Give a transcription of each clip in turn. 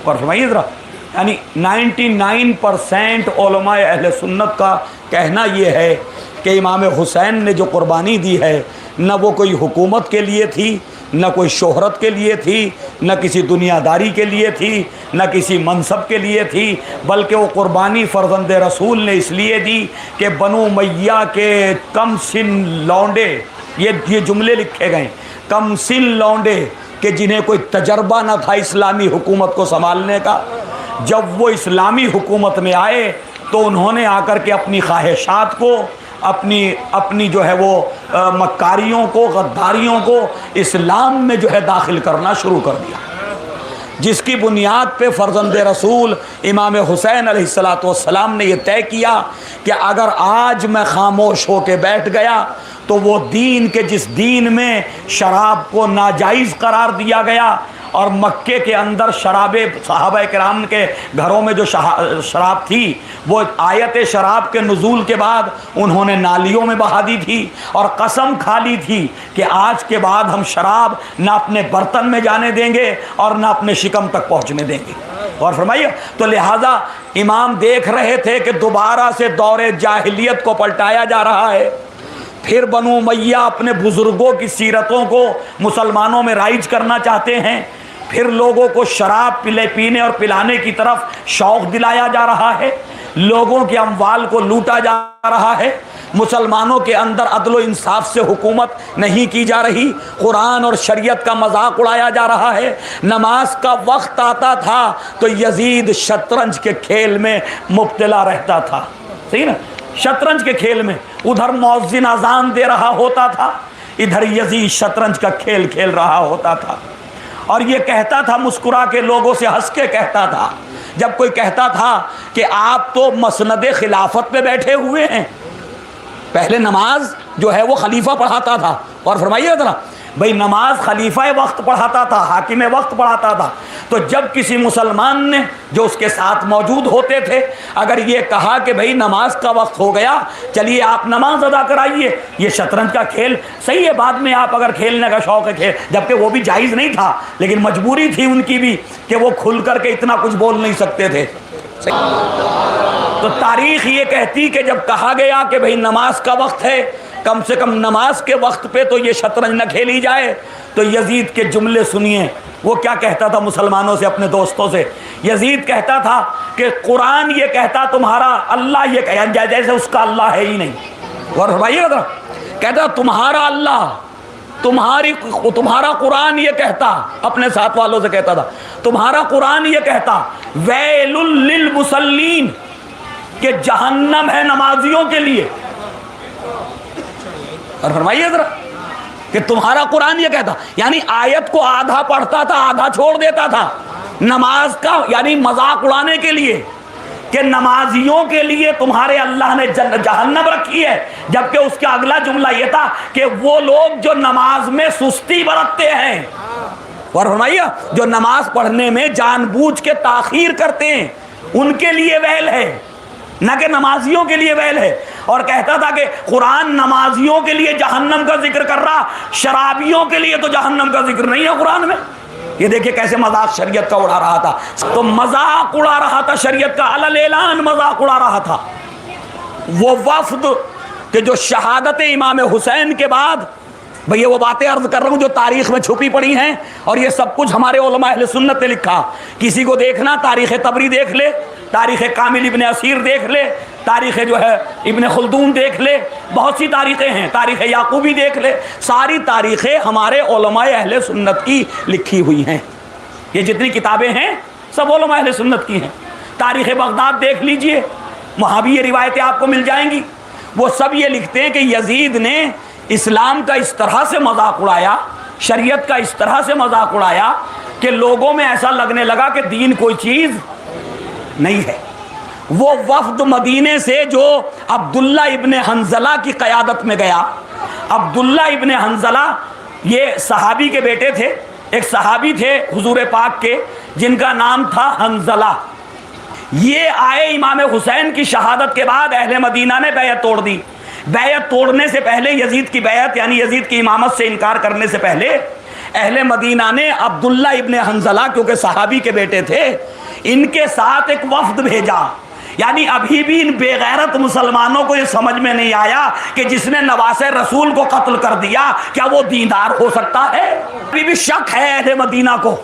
اور فرمائیے ذرا، یعنی 99% علماء اہل سنت کا کہنا یہ ہے کہ امام حسین نے جو قربانی دی ہے نہ وہ کوئی حکومت کے لیے تھی، نہ کوئی شہرت کے لیے تھی، نہ کسی دنیا داری کے لیے تھی، نہ کسی منصب کے لیے تھی، بلکہ وہ قربانی فرزند رسول نے اس لیے دی کہ بنو امیہ کے کم سن لونڈے، یہ جملے لکھے گئے، کم سن لونڈے کہ جنہیں کوئی تجربہ نہ تھا اسلامی حکومت کو سنبھالنے کا، جب وہ اسلامی حکومت میں آئے تو انہوں نے آ کر کے اپنی خواہشات کو، اپنی جو ہے وہ مکاریوں کو، غداریوں کو اسلام میں جو ہے داخل کرنا شروع کر دیا، جس کی بنیاد پہ فرزند رسول امام حسین علیہ السلام نے یہ طے کیا کہ اگر آج میں خاموش ہو کے بیٹھ گیا تو وہ دین کے جس دین میں شراب کو ناجائز قرار دیا گیا اور مکے کے اندر شراب صحابہ کرام کے گھروں میں جو شراب تھی وہ آیت شراب کے نزول کے بعد انہوں نے نالیوں میں بہا دی تھی اور قسم کھا لی تھی کہ آج کے بعد ہم شراب نہ اپنے برتن میں جانے دیں گے اور نہ اپنے شکم تک پہنچنے دیں گے۔ اور فرمائیے، تو لہٰذا امام دیکھ رہے تھے کہ دوبارہ سے دور جاہلیت کو پلٹایا جا رہا ہے، پھر بنو امیہ اپنے بزرگوں کی سیرتوں کو مسلمانوں میں رائج کرنا چاہتے ہیں، پھر لوگوں کو شراب پینے اور پلانے کی طرف شوق دلایا جا رہا ہے، لوگوں کے اموال کو لوٹا جا رہا ہے، مسلمانوں کے اندر عدل و انصاف سے حکومت نہیں کی جا رہی، قرآن اور شریعت کا مذاق اڑایا جا رہا ہے۔ نماز کا وقت آتا تھا تو یزید شطرنج کے کھیل میں مبتلا رہتا تھا، صحیح نا، شطرنج کے کھیل میں، ادھر مؤذن اذان دے رہا ہوتا تھا، ادھر یزید شطرنج کا کھیل کھیل رہا ہوتا تھا، اور یہ کہتا تھا مسکرا کے، لوگوں سے ہنس کے کہتا تھا، جب کوئی کہتا تھا کہ آپ تو مسند خلافت پہ بیٹھے ہوئے ہیں، پہلے نماز جو ہے وہ خلیفہ پڑھاتا تھا، اور فرمائیے ذرا بھائی نماز خلیفہ وقت پڑھاتا تھا، حاکم وقت پڑھاتا تھا، تو جب کسی مسلمان نے جو اس کے ساتھ موجود ہوتے تھے اگر یہ کہا کہ بھائی نماز کا وقت ہو گیا چلیے آپ نماز ادا کرائیے، یہ شطرنج کا کھیل صحیح ہے، بعد میں آپ اگر کھیلنے کا شوق ہے کھیل، جبکہ وہ بھی جائز نہیں تھا لیکن مجبوری تھی ان کی بھی کہ وہ کھل کر کے اتنا کچھ بول نہیں سکتے تھے۔ تو تاریخ یہ کہتی کہ جب کہا گیا کہ بھئی نماز کا وقت ہے، کم سے کم نماز کے وقت پہ تو یہ شطرنج نہ کھیلی جائے، تو یزید کے جملے سنیے، وہ کیا کہتا تھا مسلمانوں سے، اپنے دوستوں سے۔ یزید کہتا تھا کہ قرآن یہ کہتا تمہارا اللہ یہ کہتا، جیسے اس کا اللہ ہے ہی نہیں، اور فرمائیے گا، کہتا تمہارا اللہ، تمہارا قرآن یہ کہتا، اپنے ساتھ والوں سے کہتا تھا، تمہارا قرآن یہ کہتا ویل للمصلین، کہ جہنم ہے نمازیوں کے لیے، اور فرمائیے ذرا کہ تمہارا قرآن یہ کہتا، یعنی آیت کو آدھا پڑھتا تھا آدھا چھوڑ دیتا تھا، نماز کا یعنی مذاق اڑانے کے لیے کہ نمازیوں کے لیے تمہارے اللہ نے جہنم رکھی ہے، جبکہ اس کا اگلا جملہ یہ تھا کہ وہ لوگ جو نماز میں سستی برتتے ہیں، اور فرمائیے جو نماز پڑھنے میں جان بوجھ کے تاخیر کرتے ہیں ان کے لیے ویل ہے، نہ کہ نمازیوں کے لیے ویل ہے۔ اور کہتا تھا کہ قرآن نمازیوں کے لیے جہنم کا ذکر کر رہا، شرابیوں کے لیے تو جہنم کا ذکر نہیں ہے قرآن میں۔ یہ دیکھیں کیسے مذاق شریعت کا اڑا رہا تھا، تو مذاق اڑا رہا تھا شریعت کا، علی اعلان مذاق اڑا رہا تھا۔ وہ وفد کہ جو شہادت امام حسین کے بعد، بھئی وہ باتیں عرض کر رہا ہوں جو تاریخ میں چھپی پڑی ہیں، اور یہ سب کچھ ہمارے علماء اہل سنت نے لکھا، کسی کو دیکھنا تاریخ طبری دیکھ لے، تاریخ کامل ابن اسیر دیکھ لے، تاریخ جو ہے ابن خلدون دیکھ لے، بہت سی تاریخیں ہیں، تاریخ یعقوبی دیکھ لے، ساری تاریخیں ہمارے علماء اہل سنت کی لکھی ہوئی ہیں، یہ جتنی کتابیں ہیں سب علماء اہل سنت کی ہیں۔ تاریخ بغداد دیکھ لیجئے، وہاں بھی یہ روایتیں آپ کو مل جائیں گی، وہ سب یہ لکھتے ہیں کہ یزید نے اسلام کا اس طرح سے مذاق اڑایا، شریعت کا اس طرح سے مذاق اڑایا کہ لوگوں میں ایسا لگنے لگا کہ دین کوئی چیز نہیں ہے۔ وہ وفد مدینے سے جو عبداللہ ابن حنظلہ کی قیادت میں گیا، عبداللہ ابن حنظلہ یہ صحابی کے بیٹے تھے، ایک صحابی تھے حضور پاک کے جن کا نام تھا حنظلہ، یہ آئے امام حسین کی شہادت کے بعد، اہل مدینہ نے بیعت توڑ دی۔ بیعت توڑنے سے پہلے، یزید کی بیعت یعنی یزید کی امامت سے انکار کرنے سے پہلے، اہل مدینہ نے عبداللہ ابن حنظلہ کیونکہ صحابی کے بیٹے تھے، ان کے ساتھ ایک وفد بھیجا. یعنی ابھی بھی ان بے غیرت مسلمانوں کو یہ سمجھ میں نہیں آیا کہ جس نے نواس رسول کو قتل کر دیا کیا وہ دیندار ہو سکتا ہے. ابھی بھی شک ہے اہل مدینہ کو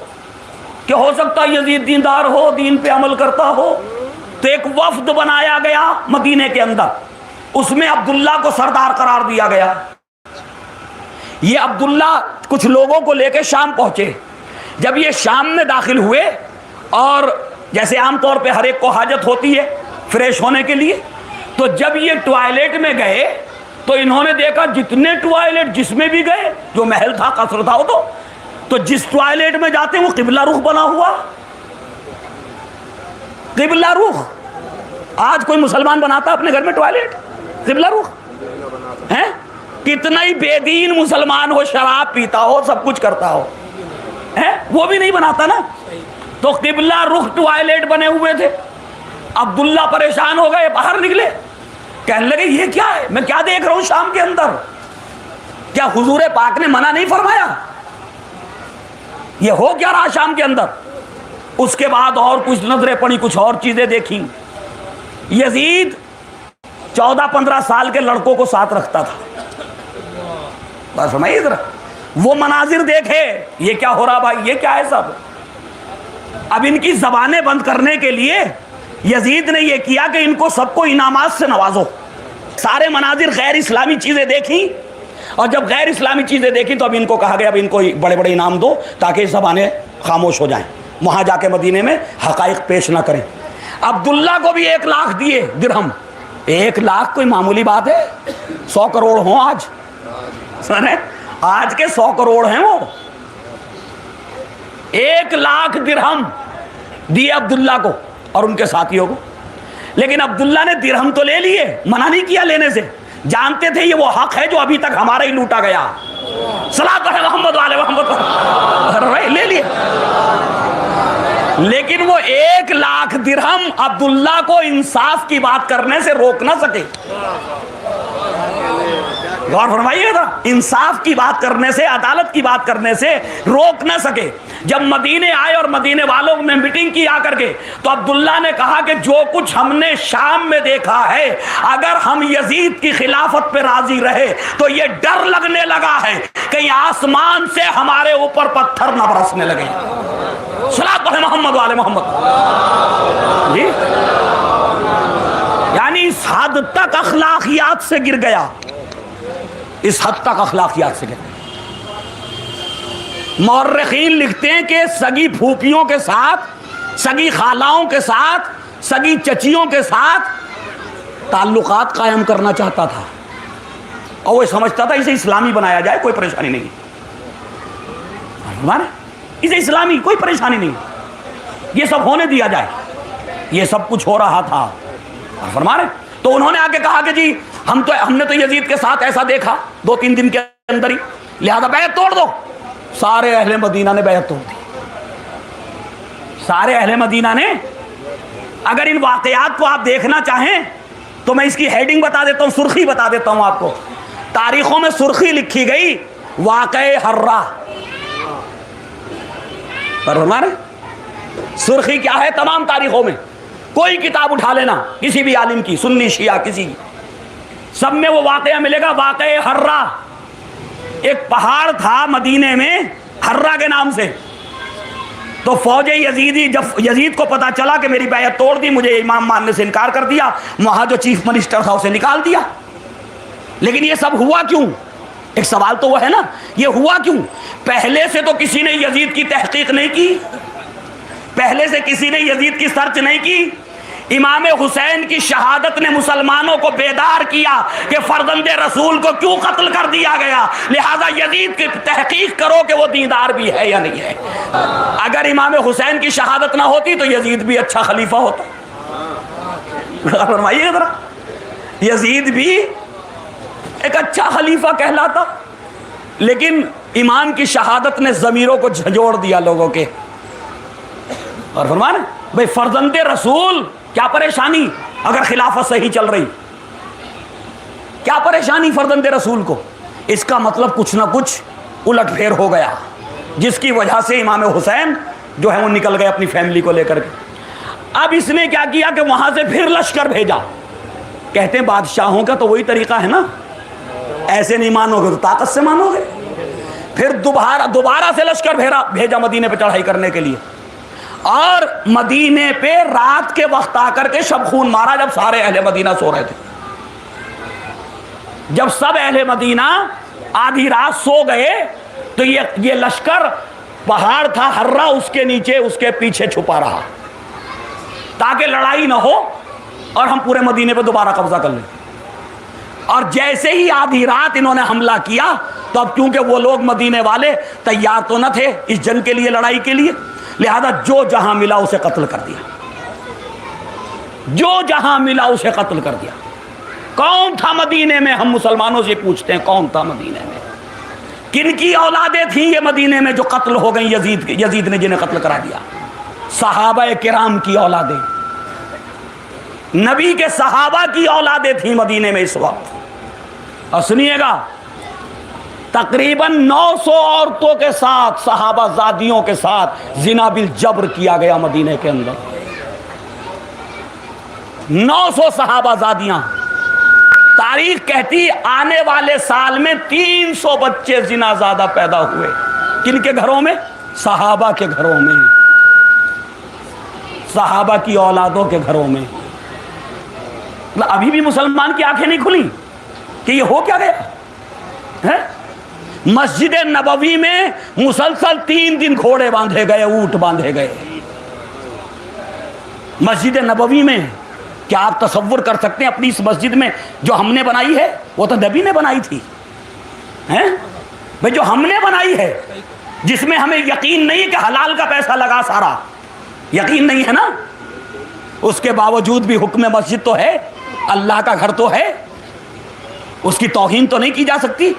کہ ہو سکتا ہے یزید دیندار ہو، دین پہ عمل کرتا ہو. تو ایک وفد بنایا گیا مدینے کے اندر، اس میں عبداللہ کو سردار قرار دیا گیا. یہ عبداللہ کچھ لوگوں کو لے کے شام پہنچے. جب یہ شام میں داخل ہوئے، اور جیسے عام طور پہ ہر ایک کو حاجت ہوتی ہے فریش ہونے کے لیے، تو جب یہ ٹوائلٹ میں گئے تو انہوں نے دیکھا جتنے ٹوائلٹ جس میں بھی گئے، جو محل تھا قصر تھا وہ تو جس ٹوائلٹ میں جاتے وہ قبلہ رخ بنا ہوا. قبلہ رخ آج کوئی مسلمان بناتا اپنے گھر میں ٹوائلٹ قبلہ رخ ہے؟ کتنا ہی بے دین مسلمان ہو، شراب پیتا ہو، سب کچھ کرتا ہو، وہ بھی نہیں بناتا نا. تو قبلہ رخ ٹوائلٹ بنے ہوئے تھے. عبداللہ پریشان ہو گئے، باہر نکلے، کہنے لگے یہ کیا ہے، میں کیا دیکھ رہا ہوں شام کے اندر؟ کیا حضور پاک نے منع نہیں فرمایا؟ یہ ہو کیا رہا شام کے اندر؟ اس کے بعد اور کچھ نظریں پڑی، کچھ اور چیزیں دیکھی. یزید 14-15 سال کے لڑکوں کو ساتھ رکھتا تھا. بس سمجھئے ذرا، وہ مناظر دیکھے، یہ کیا ہو رہا بھائی، یہ کیا ہے سب؟ اب ان کی زبانیں بند کرنے کے لیے یزید نے یہ کیا کہ ان کو سب کو انعامات سے نوازو. سارے مناظر غیر اسلامی چیزیں دیکھی، اور جب غیر اسلامی چیزیں دیکھی تو اب ان کو کہا گیا اب ان کو بڑے بڑے انعام دو تاکہ زبانیں خاموش ہو جائیں، وہاں جا کے مدینے میں حقائق پیش نہ کریں. عبداللہ کو بھی 1 لاکھ دیے درہم. 1 لاکھ کوئی معمولی بات ہے؟ 100 کروڑ ہوں آج، سنیں آج کے 100 کروڑ ہیں وہ. 1 لاکھ درہم دیے عبداللہ کو اور ان کے ساتھیوں کو. لیکن عبداللہ نے درہم تو لے لیے، منع نہیں کیا لینے سے، جانتے تھے یہ وہ حق ہے جو ابھی تک ہمارا ہی لوٹا گیا. صلاۃ علی محمد والے محمد لے لیے. لیکن وہ 1 لاکھ درہم عبداللہ کو انصاف کی بات کرنے سے روک نہ سکے. غور فرمائیے گا، انصاف کی بات کرنے سے، عدالت کی بات کرنے سے روک نہ سکے. جب مدینے آئے اور مدینے والوں نے میٹنگ کی آ کر کے، تو عبداللہ نے کہا کہ جو کچھ ہم نے شام میں دیکھا ہے، اگر ہم یزید کی خلافت پہ راضی رہے تو یہ ڈر لگنے لگا ہے کہیں آسمان سے ہمارے اوپر پتھر نہ برسنے لگے. صلاۃ علی محمد والے محمد. جی یعنی اس حد تک اخلاقیات سے گر گیا، اس حد تک اخلاقیات سے گر گیا. مورخین لکھتے ہیں کہ سگی پھوپھیوں کے ساتھ، سگی خالاؤں کے ساتھ، سگی چچیوں کے ساتھ تعلقات قائم کرنا چاہتا تھا، اور وہ سمجھتا تھا اسے اسلامی بنایا جائے، کوئی پریشانی نہیں، اسے اسلامی کوئی پریشانی نہیں، یہ سب ہونے دیا جائے. یہ سب کچھ ہو رہا تھا. فرما رہے تو انہوں نے آ کے کہا کہ جی ہم نے تو یزید کے ساتھ ایسا دیکھا 2-3 دن کے اندر ہی، لہذا بیعت توڑ دو. سارے اہل مدینہ نے بیعت توڑ دی. سارے اہل مدینہ نے. اگر ان واقعات کو آپ دیکھنا چاہیں تو میں اس کی ہیڈنگ بتا دیتا ہوں، سرخی بتا دیتا ہوں آپ کو. تاریخوں میں سرخی لکھی گئی واقعہ حرہ. پر ہمارے سرخی کیا ہے؟ تمام تاریخوں میں کوئی کتاب اٹھا لینا کسی بھی عالم کی، سنی شیعہ کسی کی، سب میں وہ واقعہ ملے گا واقعہ حرہ. ایک پہاڑ تھا مدینے میں حرہ کے نام سے. تو فوج یزیدی، جب یزید کو پتا چلا کہ میری بیعت توڑ دی، مجھے امام ماننے سے انکار کر دیا، وہاں جو چیف منسٹر تھا اسے نکال دیا. لیکن یہ سب ہوا کیوں؟ ایک سوال تو وہ ہے نا، یہ ہوا کیوں؟ پہلے سے تو کسی نے یزید کی تحقیق نہیں کی، پہلے سے کسی نے یزید کی سرچ نہیں کی. امام حسین کی شہادت نے مسلمانوں کو بیدار کیا کہ فرزند رسول کو کیوں قتل کر دیا گیا، لہذا یزید کی تحقیق کرو کہ وہ دیندار بھی ہے یا نہیں ہے. اگر امام حسین کی شہادت نہ ہوتی تو یزید بھی اچھا خلیفہ ہوتا. فرمائیے ذرا، یزید بھی ایک اچھا خلیفہ کہلاتا. لیکن امام کی شہادت نے ضمیروں کو جھنجھوڑ دیا لوگوں کے. اور فرمانے بھئی فرزند رسول، کیا پریشانی اگر خلافت صحیح چل رہی، کیا پریشانی فرزند رسول کو؟ اس کا مطلب کچھ نہ کچھ الٹ پھیر ہو گیا. جس کی وجہ سے امام حسین جو ہے وہ نکل گئے اپنی فیملی کو لے کر کے۔ اب اس نے کیا کیا کہ وہاں سے پھر لشکر بھیجا۔ کہتے ہیں بادشاہوں کا تو وہی طریقہ ہے نا، ایسے نہیں مانو گے تو طاقت سے مانو گے۔ پھر دوبارہ سے لشکر بھیجا مدینے پہ چڑھائی کرنے کے لیے، اور مدینے پہ رات کے وقت آ کر کے شب خون مارا جب سارے اہل مدینہ سو رہے تھے۔ جب سب اہل مدینہ آدھی رات سو گئے تو یہ لشکر پہاڑ تھا ہررا، اس کے نیچے اس کے پیچھے چھپا رہا تاکہ لڑائی نہ ہو اور ہم پورے مدینے پہ دوبارہ قبضہ کر لیں۔ اور جیسے ہی آدھی رات انہوں نے حملہ کیا تو اب کیونکہ وہ لوگ مدینے والے تیار تو نہ تھے اس جنگ کے لیے، لڑائی کے لیے، لہذا جو جہاں ملا اسے قتل کر دیا، جو جہاں ملا اسے قتل کر دیا۔ کون تھا مدینے میں؟ ہم مسلمانوں سے پوچھتے ہیں کون تھا مدینے میں؟ کن کی اولادیں تھیں یہ مدینے میں جو قتل ہو گئیں؟ یزید نے جنہیں قتل کرا دیا۔ صحابہ کرام کی اولادیں، نبی کے صحابہ کی اولادیں تھیں مدینے میں اس وقت۔ اور سنیے گا، تقریباً 900 عورتوں کے ساتھ، صحابہ زادیوں کے ساتھ زنا بالجبر کیا گیا مدینے کے اندر۔ 900 صحابہ زادیاں۔ تاریخ کہتی آنے والے سال میں 300 بچے زنا زادہ پیدا ہوئے۔ کن کے گھروں میں؟ صحابہ کے گھروں میں، صحابہ کی اولادوں کے گھروں میں۔ ابھی بھی مسلمان کی آنکھیں نہیں کھلی کہ یہ ہو کیا گیا ہے؟ مسجد نبوی میں مسلسل 3 دن گھوڑے باندھے گئے، اونٹ باندھے گئے مسجد نبوی میں۔ کیا آپ تصور کر سکتے ہیں اپنی اس مسجد میں جو ہم نے بنائی ہے؟ وہ تو نبی نے بنائی تھی بھئی، جو ہم نے بنائی ہے، جس میں ہمیں یقین نہیں کہ حلال کا پیسہ لگا، سارا یقین نہیں ہے نا، اس کے باوجود بھی حکم مسجد تو ہے، اللہ کا گھر تو ہے، اس کی توہین تو نہیں کی جا سکتی۔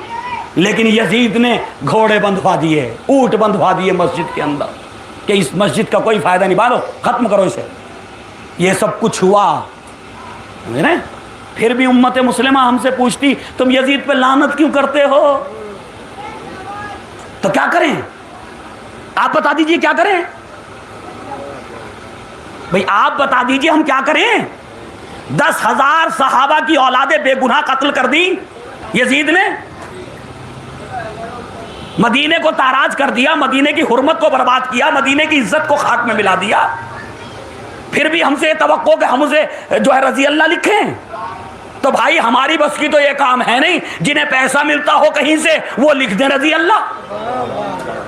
لیکن یزید نے گھوڑے بندھوا دیے، اونٹ بندھوا دیے مسجد کے اندر کہ اس مسجد کا کوئی فائدہ نہیں، باندھو، ختم کرو اسے۔ یہ سب کچھ ہوا۔ پھر بھی امت مسلمہ ہم سے پوچھتی تم یزید پہ لعنت کیوں کرتے ہو؟ تو کیا کریں؟ آپ بتا دیجئے کیا کریں بھئی، آپ بتا دیجئے ہم کیا کریں؟ 10,000 صحابہ کی اولادیں بے گناہ قتل کر دی یزید نے، مدینے کو تاراج کر دیا، مدینے کی حرمت کو برباد کیا، مدینے کی عزت کو خاک میں ملا دیا۔ پھر بھی ہم سے یہ توقع کہ ہم اسے جو ہے رضی اللہ لکھیں؟ تو بھائی ہماری بس کی تو یہ کام ہے نہیں، جنہیں پیسہ ملتا ہو کہیں سے وہ لکھ دیں رضی اللہ۔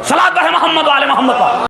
صلاۃ ہے محمد وعلی محمد۔